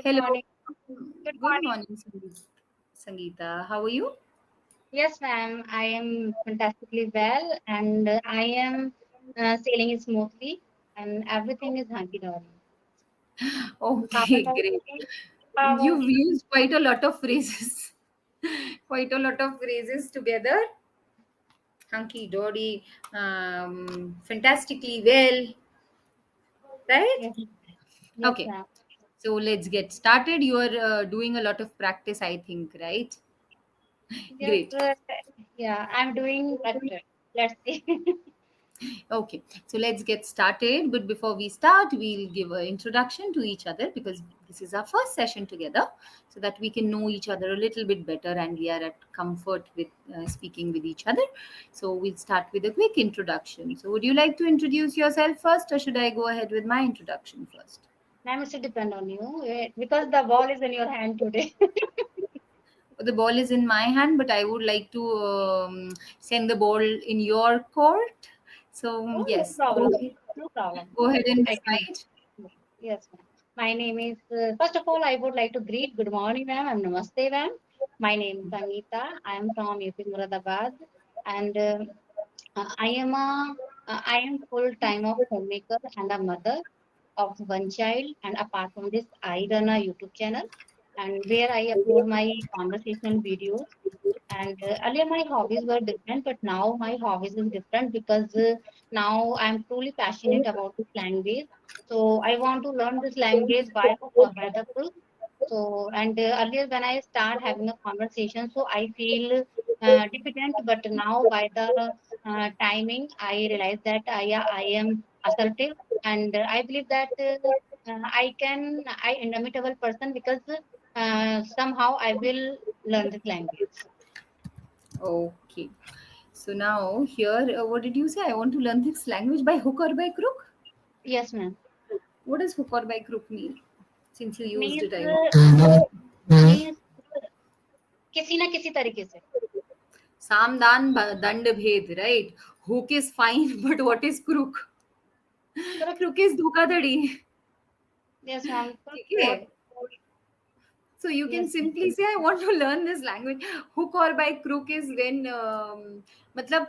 Good Hello. morning. Good Good morning. morning, Sangeeta. How are you? Yes, ma'am. I am fantastically well, and I am sailing it smoothly, and everything is hunky dory. How Okay, about great. you? How about You've you? used quite a lot of phrases, quite a lot of phrases together. Hunky dory, fantastically well, right? Yes, yes, Okay, ma'am. so let's get started. You are doing a lot of practice, I think, right? Yes, Great. yeah. I'm doing better. Let's see. Okay, so let's get started. But before we start, we'll give an introduction to each other because this is our first session together, so that we can know each other a little bit better and we are at comfort with speaking with each other. So we'll start with a quick introduction. So, would you like to introduce yourself first, or should I go ahead with my introduction first? Ma'am, it should depend on you because the ball is in your hand today. The ball is in my hand, but I would like to send the ball in your court. So, Oh, no yes, go problem. ahead, No problem. go ahead and I can. decide. Yes, ma'am. My name is, first of all, I would like to greet good morning, ma'am, and namaste, ma'am. My name is Sangeeta. I am from UP Muradabad, and I am full time of homemaker and a mother of one child. And apart from this, I run a YouTube channel, and where I upload my conversational videos. And earlier my hobbies were different, but now my hobbies is different because now I'm truly passionate about this language. So I want to learn this language by hook or by the crook. So and earlier when I start having a conversation, so I feel diffident, but now by the timing, I realize that I am assertive, and I believe that I indomitable person because somehow I will learn this language. Okay. So now here, what did you say? I want to learn this language by hook or by crook. Yes, ma'am. What does hook or by crook mean? Since you used Means it, I want. Means किसी ना किसी तरीके से. Samdan dand bhed, right? Hook is fine, but what is crook? Correct. Crook is धोखाधड़ी. Yes, ma'am. ठीक है. What? So you can Yes, ma'am. simply say, I want to learn this language. Hook or by crook is when, मतलब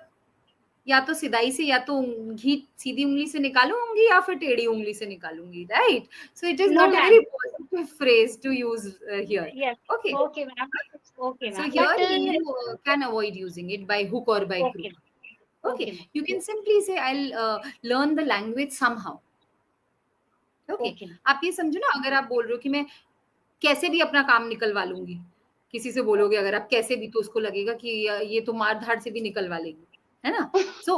या तो सिदाई से या तो घी सीधी उंगली से निकालूंगी या फिर टेढ़ी उंगली से निकालूंगी, right? So it is No, not a very ma'am. Positive phrase to use here. Yes. Okay, Okay, ma'am. Okay, so ma'am. But here you can avoid using it by hook or by okay, crook. Okay, okay, ma'am. you can simply say, I'll learn the language somehow. Okay, Okay, ma'am. आप ये समझो ना, अगर आप बोल रहे हो कि मैं कैसे भी अपना काम निकलवा लूंगी, किसी से बोलोगे अगर आप कैसे भी, तो उसको लगेगा कि ये तो मार धाड़ से भी निकलवा लेगी, है ना? सो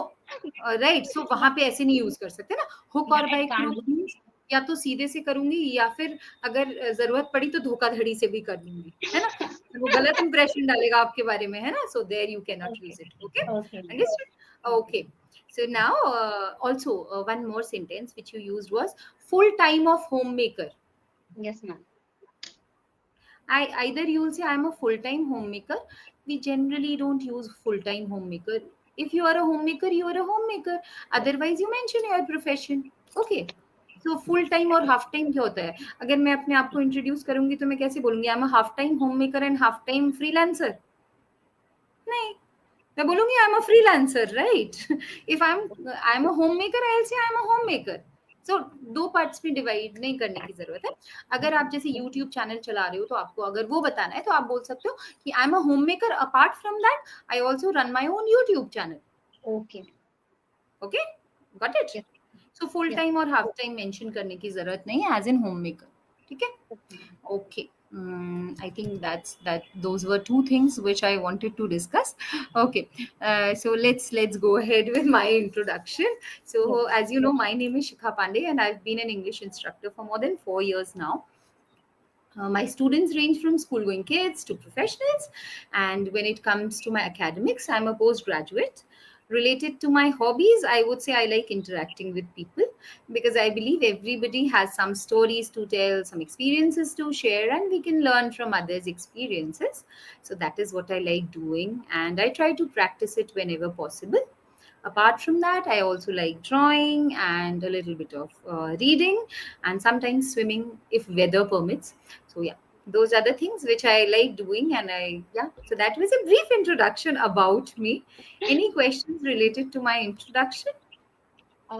राइट, सो वहां पे ऐसे नहीं यूज कर सकते ना. हुक Yeah, और it by can't crook be. Means या तो सीधे से करूंगी या फिर अगर जरूरत पड़ी तो धोखाधड़ी से भी कर लूंगी, है ना? तो वो गलत इंप्रेशन डालेगा आपके बारे में, है ना? So there you can not Okay, use it. Okay, okay, ma'am. Understood. Okay. Okay, so now also one more sentence which you used was full time of homemaker. Yes, ma'am. I either you'll say I'm a full-time homemaker. We generally don't use full-time homemaker. If you are a homemaker, you are a homemaker. Otherwise, you mention your profession. Okay. So full time और half time क्या होता है? अगर मैं अपने आप को introduce करूंगी तो मैं कैसे बोलूंगी? I am a half time homemaker and half time freelancer. नहीं, मैं बोलूंगी I am a freelancer, right? If I am a homemaker, I will say I am a homemaker. So दो parts में divide नहीं करने की जरूरत है. अगर आप जैसे यूट्यूब चैनल चला रहे हो तो आपको अगर वो बताना है तो आप बोल सकते हो कि आई am a home maker, apart from that I also run my own YouTube channel. Okay, ma'am. Okay, got it. Yes, so full yes. Time और हाफ टाइम मेंशन करने की जरूरत नहीं है एज इन होम मेकर. ठीक है. Okay, ma'am. Okay. I think that those were two things which I wanted to discuss. Okay, so let's go ahead with my introduction. So Yes, as you know, my name is Shikha Pandey, and I've been an English instructor for more than 4 years now. My students range from school going kids to professionals. And when it comes to my academics, I'm a postgraduate. Related to my hobbies, I would say I like interacting with people because I believe everybody has some stories to tell, some experiences to share, and we can learn from others' experiences. So that is what I like doing, and I try to practice it whenever possible. Apart from that, I also like drawing and a little bit of reading, and sometimes swimming if weather permits. So yeah, those are the things which I like doing. And I yeah, so that was a brief introduction about me. Any questions related to my introduction?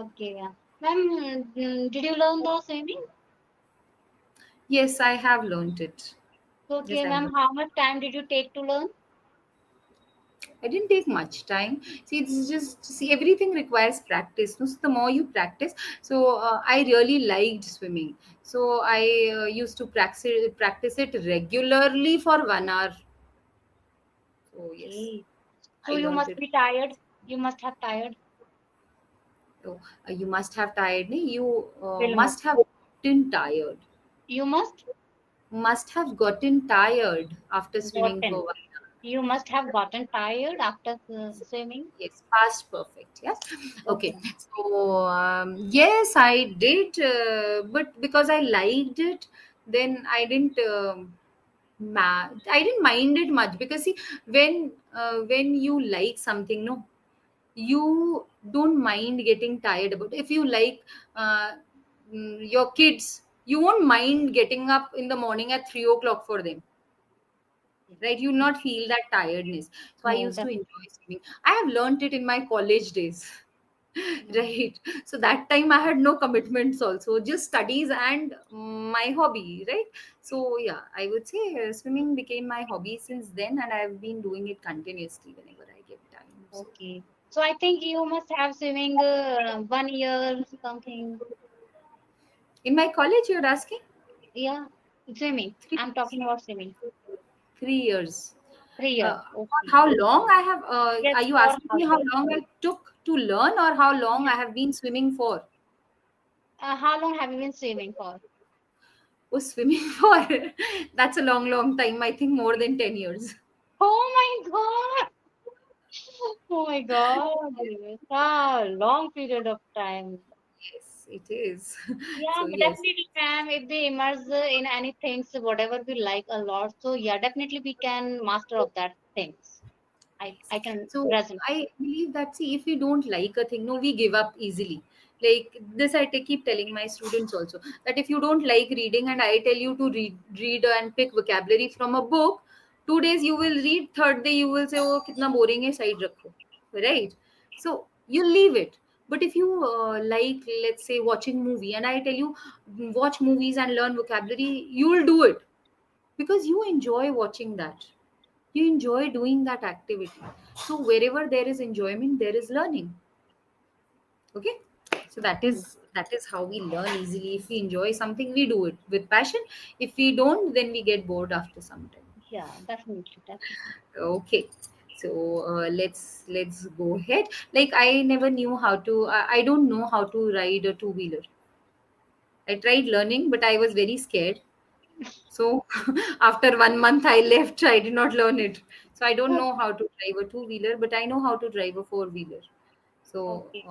Okay, yeah. Ma'am, did you learn the swimming? Yes, I have learned it. Yes, Okay, I've ma'am, learned. how much time did you take to learn? I didn't take much time. See, it's just see everything requires practice. No? So the more you practice, so I really liked swimming. So I used to practice it regularly for 1 hour. So yes, Okay. So I you learned must it. be tired. You must have tired. So you must have tired. Me, you Will must. must have gotten tired. You must Must have gotten tired after swimming for gotten. 1 hour. You must have gotten tired after swimming. Yes, past perfect. Yes. Okay. Okay. So yes, I did, but because I liked it, then I didn't. I didn't mind it much because see, when you like something, no, you don't mind getting tired about it. If you like your kids, you won't mind getting up in the morning at 3 o'clock for them, right? You'll not feel that tiredness. So I No, used to enjoy swimming. I have learned it in my college days. Right. So that time I had no commitments, also just studies and my hobby, right? So yeah, I would say swimming became my hobby since then, and I've been doing it continuously whenever I get time. So okay. So I think you must have swimming 1 year something. in my college, you're asking? Yeah, swimming. three I'm years talking about swimming. 3 years. 3 years. For Okay. how long I have, Yes, are you for asking how me how long? long I took to learn, or how long Yes. I have been swimming for? How long have you been swimming for? Oh, swimming for that's a long, long time. I think more than 10 years. Oh my God. Oh my God. It's a long period of time. Yes, it is. Yeah, So, yes. definitely, ma'am. If they immerse in any things, whatever we like a lot, so yeah, definitely we can master of that things. I can So resonate. I believe that, see, if we don't like a thing, no, we give up easily. Like this, keep telling my students also that if you don't like reading and I tell you to read and pick vocabulary from a book, 2 days you will read, third day you will say, oh, kitna boring hai, side rakho, right? So you leave it. But if you like, let's say, watching movie, and I tell you watch movies and learn vocabulary, you will do it because you enjoy watching that, you enjoy doing that activity. So wherever there is enjoyment, there is learning. Okay. So that is how we learn easily. If we enjoy something, we do it with passion. If we don't, then we get bored after some time. Yeah, definitely, definitely. Okay. So let's go ahead. Like I never knew how to, I don't know how to ride a two-wheeler. I tried learning, but I was very scared. So after 1 month, I left. I did not learn it. So I don't know how to drive a two-wheeler, but I know how to drive a four-wheeler. So Okay.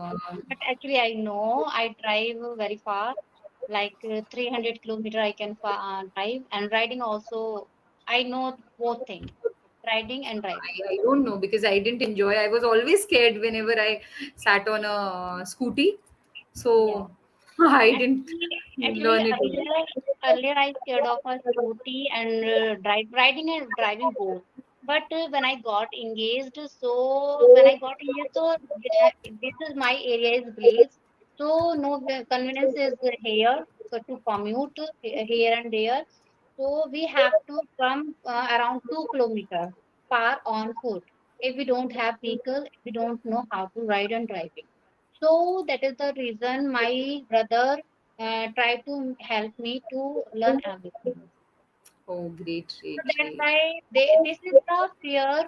But actually, I know I drive very far, like 300 kilometer I can drive, and riding also. I know both things, riding and driving. I don't know because I didn't enjoy. I was always scared whenever I sat on a scooty. Yeah. So I didn't Actually, learn it. earlier I scared of a scooty and riding and driving both. But when I got engaged, so this is my area is village, so no convenience is here so to commute here and there. So we have to come around 2 kilometers far on foot. If we don't have vehicle, if we don't know how to ride and driving. So that is the reason my brother tried to help me to learn everything. Oh, great, So great, that's great. why this is the fear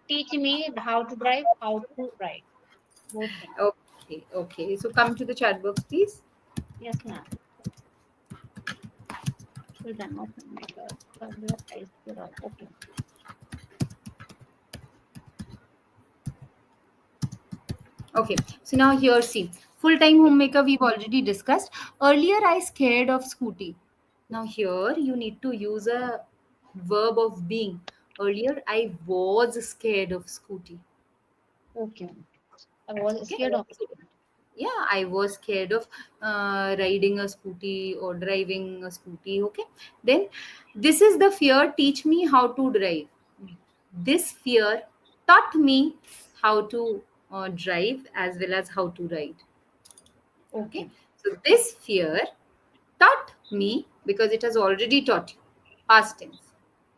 teach me how to drive, how to ride, both things. Okay, okay. So come to the chat box, please. Yes, ma'am. Full time of filmmaker. Earlier I stood up. Okay. Okay, so now here, see, full-time homemaker we've already discussed. Earlier, I scared of scooty. Now here, you need to use a verb of being. Earlier, I was scared of scooty. Okay. I was Okay. scared of So, it. yeah, I was scared of riding a scooty or driving a scooty. Okay, then this is the fear teach me how to drive. This fear taught me how to drive as well as how to ride. Okay, Okay. so this fear taught me because it has already taught you past tense.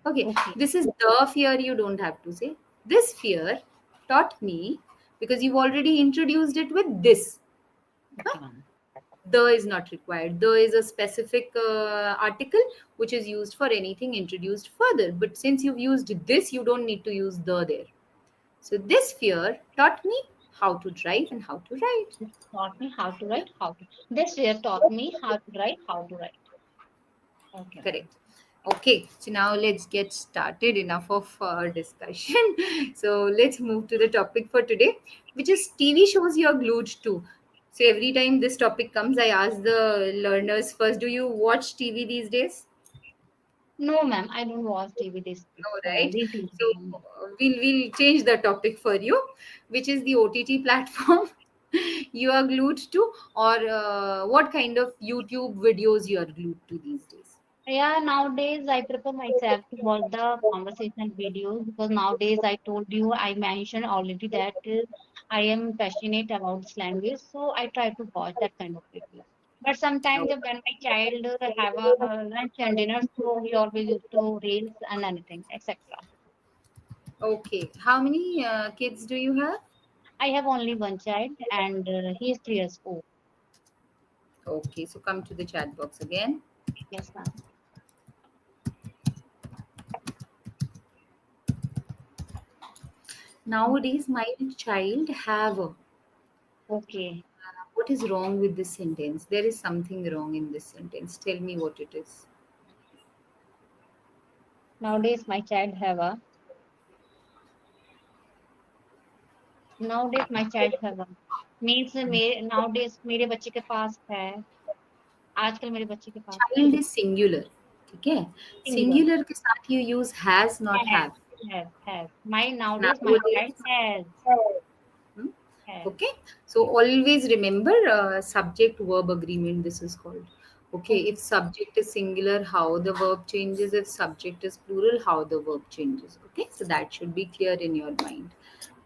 Okay, Okay. this is the fear, you don't have to say this fear taught me because you've already introduced it with this. Okay, ma'am. The is not required. The is a specific article which is used for anything introduced further, but since you've used this, you don't need to use the there. So this fear taught me how to drive and how to ride. This taught me how to write, how to. This year taught me how to write, how to write. Okay, ma'am. Correct. Okay, so now let's get started. Enough of discussion. So let's move to the topic for today, which is TV shows you're glued to. So every time this topic comes, I ask the learners first, do you watch TV these days? No, ma'am, I don't watch TV No, right? this So evening. we'll change the topic for you, which is the OTT platform you are glued to, or what kind of YouTube videos you are glued to these days. Yeah, nowadays I prepare myself to watch the conversation videos because nowadays I told you I mentioned already that I am passionate about this language, so I try to watch that kind of videos. But sometimes Oh, when my child have a lunch and dinner, so he always used to reels and anything, etc. okay. How many kids do you have? I have only one child and he is 3 years old. Okay, so come to the chat box again. Yes, ma'am. Nowadays, my child have. Okay. What is wrong with this sentence? There is something wrong in this sentence. Tell me what it is. Nowadays my child have a nowadays my child have a means nowadays मेरे बच्चे के पास है आजकल मेरे बच्चे के पास है Child is singular. ठीक है? सिंगल Singular के साथ you use has, not has have. has my nowadays my child Nowadays, has hmm? has Okay, so always remember subject verb agreement, this is called. Okay, okay if subject is singular, how the verb changes. If subject is plural, how the verb changes. Okay, so that should be clear in your mind.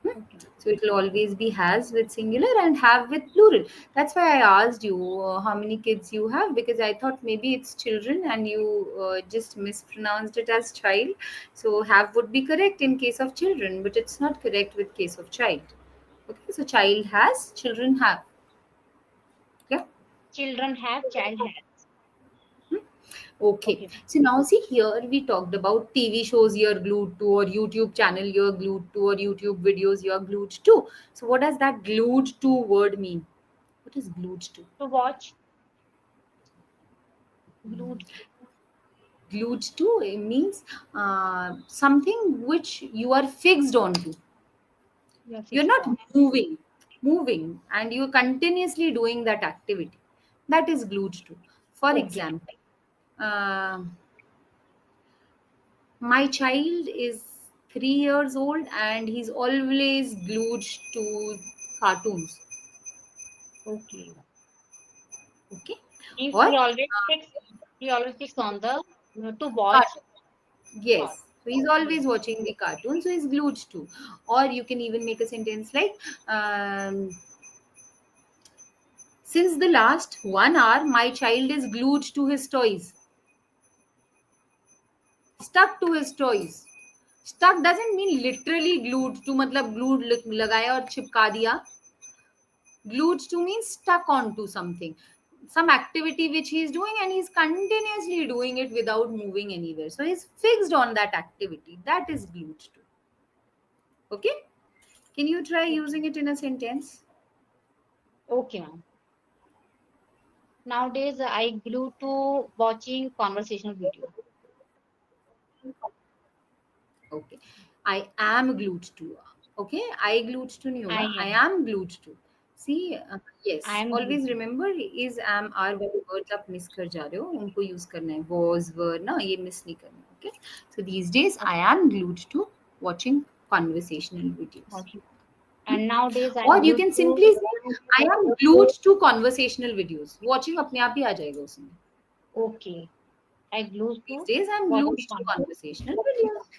Hmm? okay So it will always be has with singular and have with plural. That's why I asked you how many kids you have, because I thought maybe it's children and you just mispronounced it as child. So have would be correct in case of children, but it's not correct with case of child. Okay, so child has, children have. Yeah. children have child has Okay. okay So now see here we talked about TV shows you're glued to, or YouTube channel you're glued to, or YouTube videos you're glued to. So what does that glued to word mean? What is glued to? to watch glued Glued to means something which you are fixed onto. you are You're fixed not on moving, and you're continuously doing that activity. That is glued to. For okay example, um my child is 3 years old and he's always glued to cartoons. okay Okay, means or he always fixed on the to watch cartoon. card Yes, so he's yes always watching the cartoon, so he's glued to. Or you can even make a sentence like, since the last 1 hour, my child is glued to his toys, stuck to his toys. Stuck doesn't mean literally glued to, मतलब glued लगाया और चिपका दिया. Glued to means stuck onto something, some activity which he is doing, and he's continuously doing it without moving anywhere. So he's fixed on that activity. That is glued to. Okay? Can you try okay using it in a sentence? okay ma'am nowadays I glue to watching conversational video Okay. I am glued to. Okay. I glued to नहीं I होगा. I am. am glued to. See, I yes. am Always guilty. remember is am are वाले words आप miss कर जा रहे हो. उनको use करना है. Was were ना ये miss नहीं करना. Okay. So these days I Okay. am glued to watching conversational videos. Okay. And nowadays I'm और you glued can to. simply say I am glued to conversational videos. Watching अपने आप ही आ जाएगा उसमें. Okay, I glued These to days I'm watch glued the to conversational videos.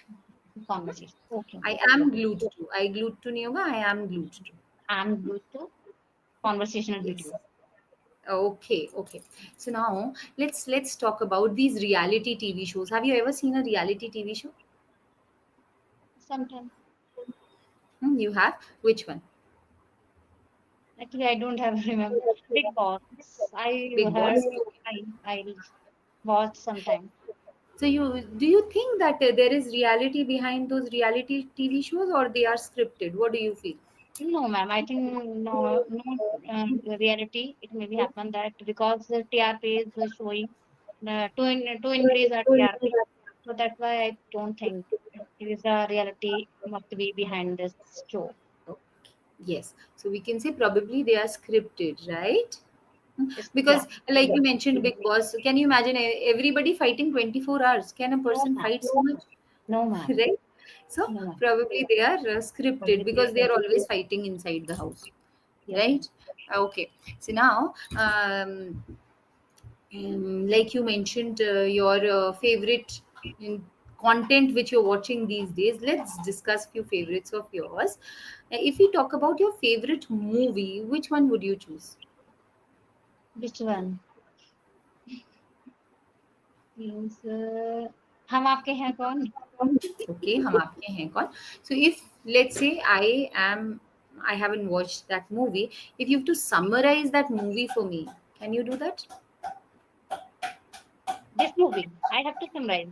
conversation. Okay, I am glued to. I glued to नहीं होगा. I am glued to. I'm glued to conversational Yes. video. Okay, okay. So now let's talk about these reality TV shows. Have you ever seen a reality TV show? Sometimes You have? Which one? actually I don't have remember. Big Boss. I Big heard. Boss. Okay. I watched sometime. So you do you think that there is reality behind those reality TV shows, or they are scripted? What do you feel? No, ma'am. I think no reality. It may be happen that because the TRP is showing to increase our TRP. So that's why I don't think it is a reality must be behind this show. Okay. Yes. So we can say probably they are scripted, right? It's, yeah. Because like you mentioned, Big Boss. Can you imagine everybody fighting 24 hours? Can a No, person ma'am. fight so much? No, ma'am. Right? So No, ma'am. probably they are scripted because they are always fighting inside the house, Yes, ma'am. right? Okay. So now, like you mentioned, your favorite content which you're watching these days. Let's discuss few favorites of yours. If we talk about your favorite movie, which one would you choose? Which one? Means हम आपके हैं कौन? Okay, हम आपके हैं कौन? So if let's say I haven't watched that movie. If you have to summarize that movie for me, can you do that? This movie. I have to summarize.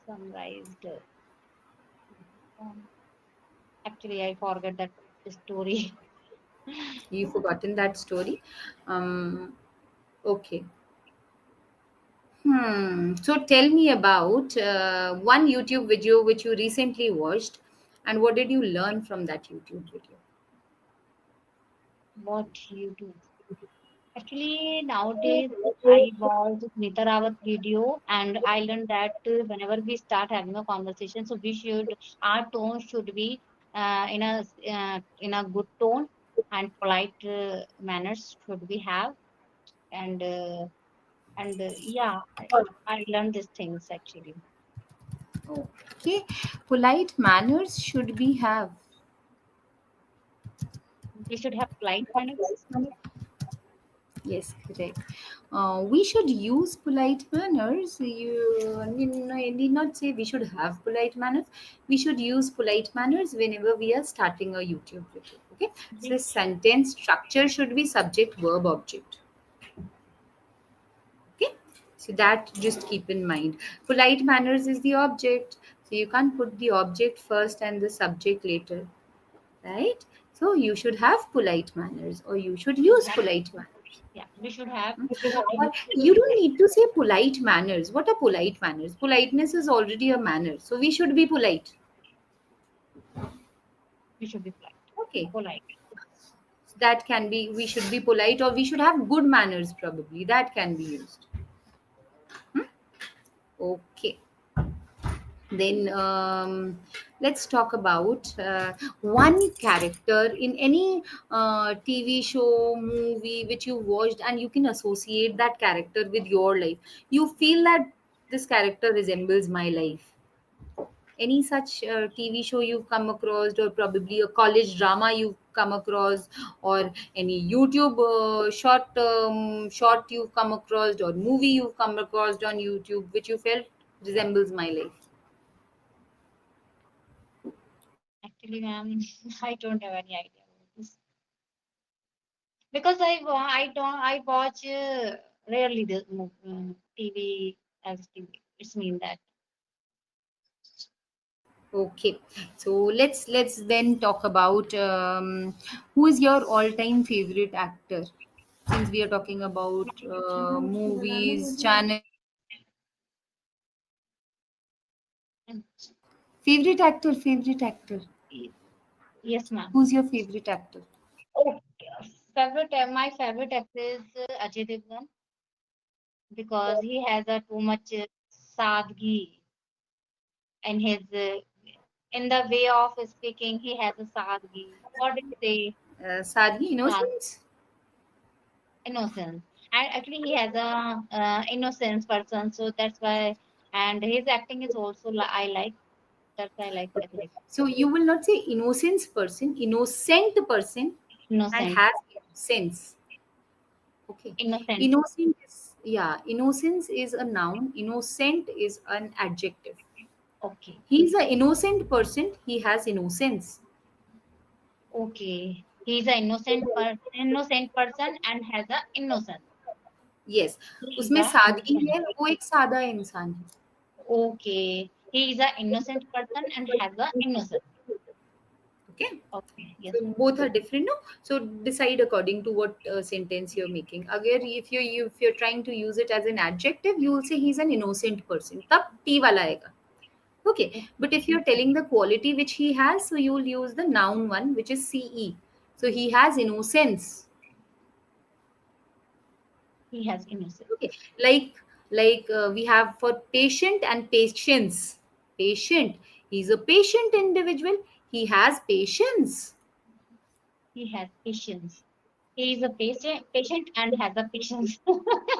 Summarized. Um, Actually, I forgot that story. You've forgotten that story. Okay. So tell me about one YouTube video which you recently watched, and what did you learn from that YouTube video? What you do? Actually, nowadays I watched Nita Rawat video and I learned that whenever we start having a conversation, so we should our tone should be in a good tone and polite manners should we have and yeah, I learned these things actually. Okay, polite manners should we have? We should have polite manners. Yes, correct. We should use polite manners. You need not say we should have polite manners. We should use polite manners whenever we are starting a YouTube video. Okay, so We, sentence structure should be subject, verb, object. Okay, so that just keep in mind. Polite manners is the object, so you can't put the object first and the subject later, right? So you should have polite manners, or you should should use have, polite manners. yeah, we should have Or you don't need to say polite manners. What are polite manners? Politeness is already a manner, so we should be polite. we should be polite. Okay, Polite. that can be, we should be polite, or we should have good manners, probably. That can be used. Okay. Then let's talk about one character in any TV show, movie which you watched, and you can associate that character with your life. You feel that this character resembles my life. Any such TV show you've come across, or probably a college drama you've come across, or any YouTube short you've come across, or movie you've come across on YouTube which you felt resembles my life. Actually, ma'am, I don't have any idea about this because I watch rarely the TV as TV. It's mean that Okay, so let's then talk about who is your all-time favorite actor. Since we are talking about movies, channels, Mm, favorite actor. y- yes, ma'am. Who's your favorite actor? Oh, my favorite actor is Ajay Devgan because he has a too much sadgi in his in the way of speaking, he has a sadgi. What do you say? Sadly, Sad, innocence. innocence. And actually, he has a innocence person, so that's why. And his acting is also I like. That's why I like his Okay. acting. So you will not say innocence person, innocent person, and Innocent, has sense. Okay. innocent. Innocent is, yeah, innocence is a noun, innocent is an adjective. Okay, He's an innocent person, he has innocence. okay. He's an innocent person and has a innocence. Yes, He is उसमें a सादगी innocent. है, वो एक सादा इंसान है. Okay, he is a innocent person and has a innocence. Okay. Okay, yes. So both are different, no? So decide according to what sentence you're making. Again, if you're trying to use it as an adjective, you will say he's an innocent person. तब T वाला आएगा. Okay. But if you're telling the quality which he has, so you will use the noun one, which is CE. So he has innocence. He has innocence. Okay. Like we have for patient and patience. Patient. He's a patient individual. He has patience. He has patience. He is a patient and has a patience.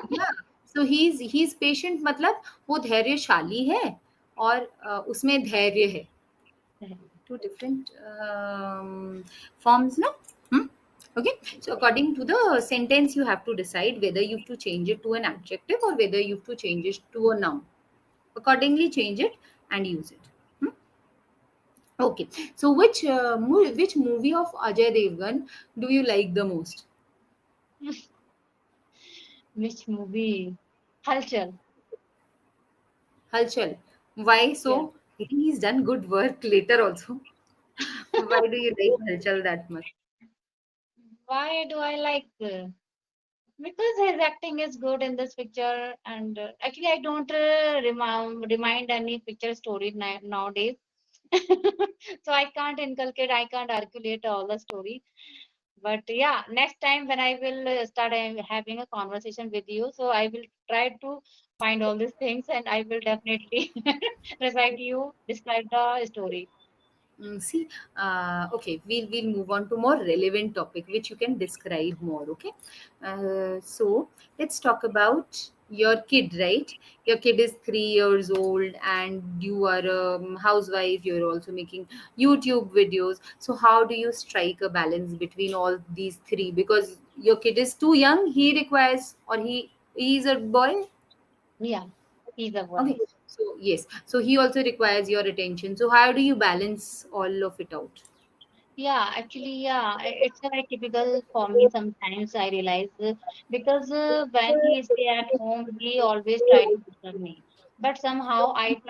Yeah. So he's patient मतलब वो धैर्यशाली है और उसमें धैर्य है. Two different forms, no? Hmm? Okay. So according to the sentence, you have to decide whether you have to change it to an adjective or whether you have to change it to a noun. Accordingly, change it and use it. Hmm? Okay. So which movie of Ajay Devgan do you like the most? Which movie? Halchal. Halchal. Why Yeah. so? I think he's done good work later also. Why do you like Halchal that much? Why do I like? Because his acting is good in this picture, and actually, I don't remind any picture story nowadays. So I can't inculcate, I can't articulate all the story. But yeah, next time when I will start having a conversation with you, so I will try to find all these things, and I will definitely recite you, describe the story. See, okay, we'll move on to more relevant topic which you can describe more. Okay, so let's talk about your kid. Right, your kid is 3 years old, and you are a housewife. You're also making YouTube videos. So how do you strike a balance between all these three? Because your kid is too young. He requires, or he's a boy. Yeah, he's a boy. Okay, so yes, so he also requires your attention. So how do you balance all of it out? Yeah, actually, yeah, it's a very typical for me sometimes I realize because when he stay at home, he always try to disturb me. But somehow I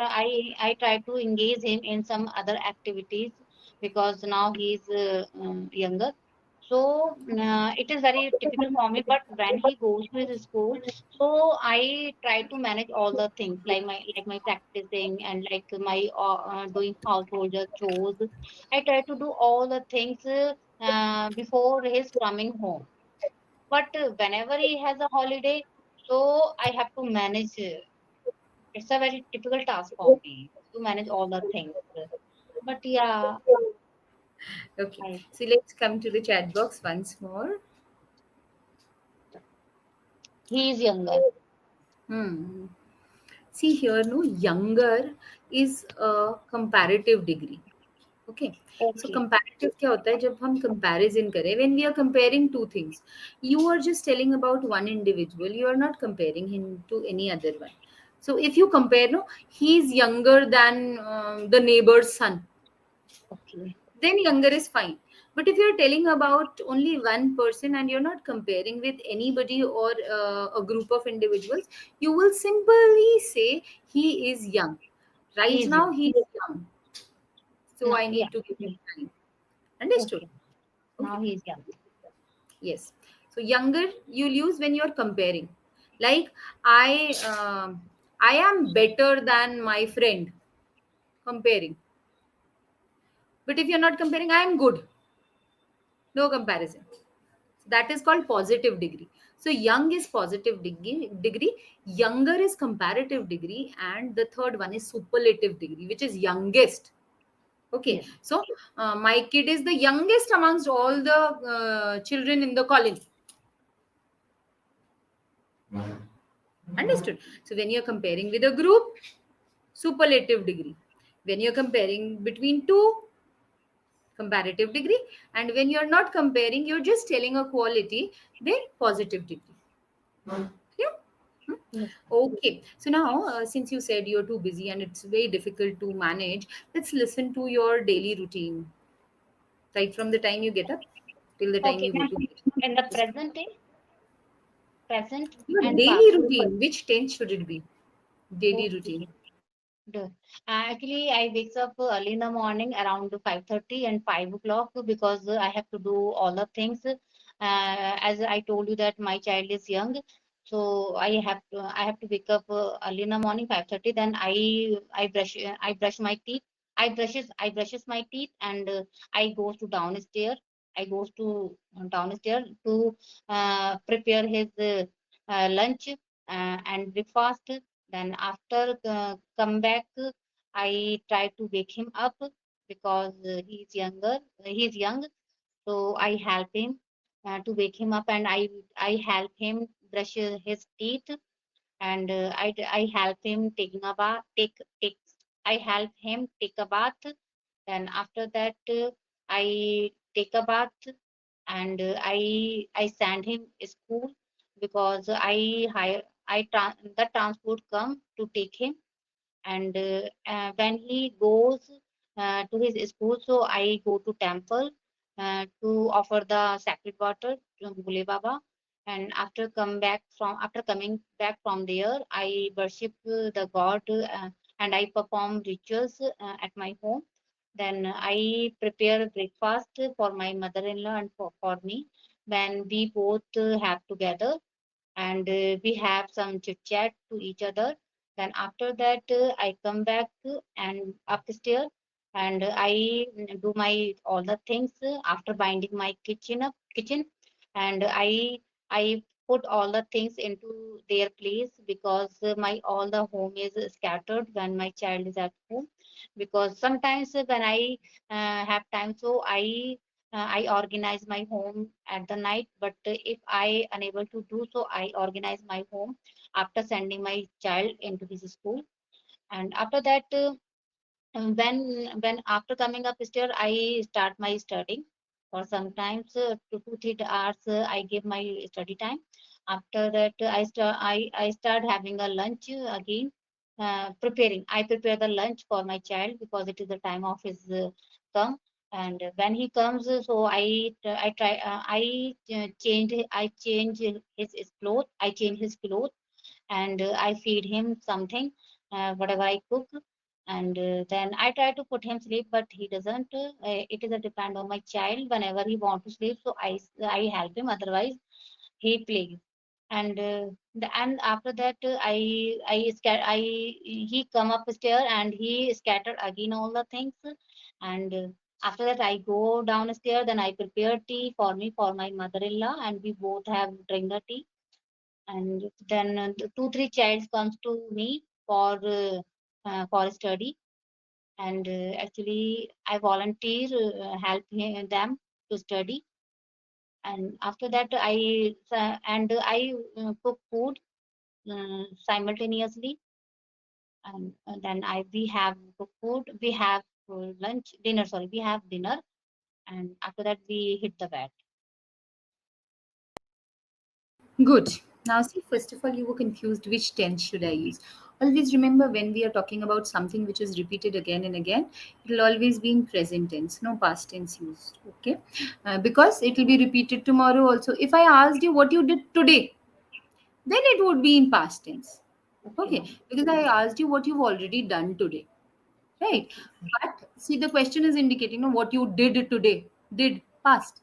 try to engage him in some other activities because now he's younger. So it is very typical for me. But when he goes to his school, so I try to manage all the things like my practicing and like my doing household chores. I try to do all the things before his coming home. But whenever he has a holiday, so I have to manage. It's a very typical task for me to manage all the things. But yeah, Okay, I, so let's come to the chat box once more. he is younger. Hmm. See here, no, younger is a comparative degree. Okay, so Okay, comparative क्या होता है जब हम comparison करें, when we are comparing two things, you are just telling about one individual, you are not comparing him to any other one. So if you compare, no, he is younger than the neighbor's son, okay. then younger is fine. But if you're telling about only one person and you're not comparing with anybody or a group of individuals, you will simply say he is young. He Right is now, young. he is young. So No, I yeah. need to give him time. Understood? Okay. Okay. Now he is young. Yes. So younger you'll use when you're comparing. Like I, I am better than my friend. Comparing. But if you're not comparing, I am good. No comparison. That is called positive degree. So young is positive degree, younger is comparative degree, and the third one is superlative degree, which is youngest. Okay, Yes. so my kid is the youngest amongst all the children in the colony. Understood? So when you're comparing with a group, superlative degree. When you're comparing between two, comparative degree. And when you're not comparing, you're just telling a quality, then positive degree. Yeah. Hmm. Yes. Okay. So now, since you said you're too busy and it's very difficult to manage, let's listen to your daily routine, right from the time you get up till the time Okay. you go to bed. In the present day, present Your and daily past. routine, which tense should it be? Daily routine. Okay. Good. Actually, I wakes up early in the morning around 5:30 and 5 o'clock because I have to do all the things. As I told you that my child is young, so I have to wake up early in the morning 5:30. Then I brush my teeth. I brushes my teeth and I goes to downstairs. I goes to downstairs to prepare his lunch and breakfast. Then after come back, I try to wake him up because he's young. So I help him to wake him up, and I help him brush his teeth, and I help him taking a bath. Take I help him take a bath. Then after that, I take a bath and I send him school because the transport come to take him, and when he goes to his school, so I go to temple to offer the sacred water to Bule Baba, and after coming back from there, I worship the God, and I perform rituals at my home. Then I prepare breakfast for my mother-in-law and for me. When we both have together, and we have some chit chat to each other. Then after that, I come back and upstairs, and I do my all the things after binding my kitchen, and I put all the things into their place because my all the home is scattered when my child is at home. Because sometimes when I have time, so I organize my home at the night, but if I unable to do so, I organize my home after sending my child into his school. And after that, when after coming upstairs, I start my studying. For sometimes 2 to 3 hours, I give my study time. After that, I start having a lunch again. I prepare the lunch for my child because it is the time of his come. And when he comes, so I try I change his clothes. I change his clothes, and I feed him something, whatever I cook, and then I try to put him sleep, but he doesn't. It is a depend on my child. Whenever he want to sleep, so I help him. Otherwise, he plays. And after that, I he come upstairs and he scattered again all the things, and after that I go downstairs. Then I prepare tea for me for my mother-in-law, and we both have drink the tea, and then the 2 3 childs comes to me for study, and actually I volunteer help them to study, and after that I cook food simultaneously, and then I we have cook food, we have lunch dinner sorry we have dinner, and after that we hit the bed. Good. Now, see, first of all, you were confused which tense should I use. Always remember when we are talking about something which is repeated again and again, it will always be in present tense, no past tense used. Okay, because it will be repeated tomorrow also. If I asked you what you did today, then it would be in past tense. Okay, Okay, ma'am. because I asked you what you've already done today, right? Okay. But see, the question is indicating, no, what you did today, did past.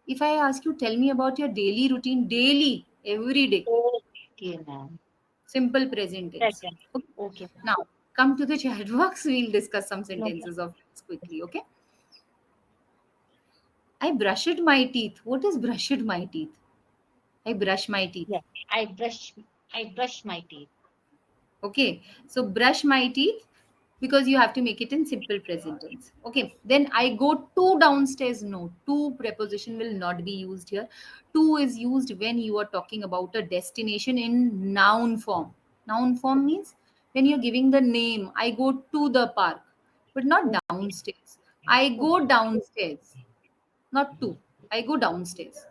If I ask you, tell me about your daily routine, daily, every day, Okay, ma'am. simple present tense. Second. Okay. Okay. Now, come to the chat box. We'll discuss some No sentences problem. of this quickly. Okay. I brushed my teeth. What is brushed my teeth? I brush my teeth. Yes, I brush my teeth. Okay. So, brush my teeth. because you have to make it in simple present tense. Okay, then I go to downstairs. No, to preposition will not be used here. To is used when you are talking about a destination in noun form. Noun form means when you're giving the name. I go to the park, but not Okay. downstairs. I Okay. go downstairs, not to. I go downstairs.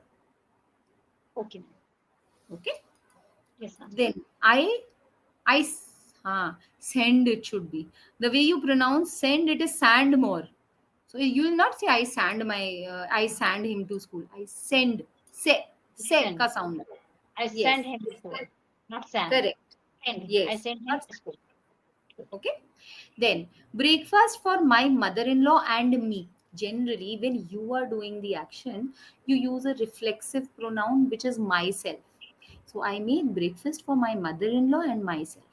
Okay, ma'am. Okay. Yes, ma'am. Then send it should be. The way you pronounce send, it is sand more. So you will not say I send him to school. I send. Se Send. ka sound. I Yes. send him to school, not Sam. Correct. Send. I Yes. send him Not to school. Good. okay. Then breakfast for my mother-in-law and me. Generally, when you are doing the action, you use a reflexive pronoun which is myself. So I made breakfast for my mother-in-law and myself.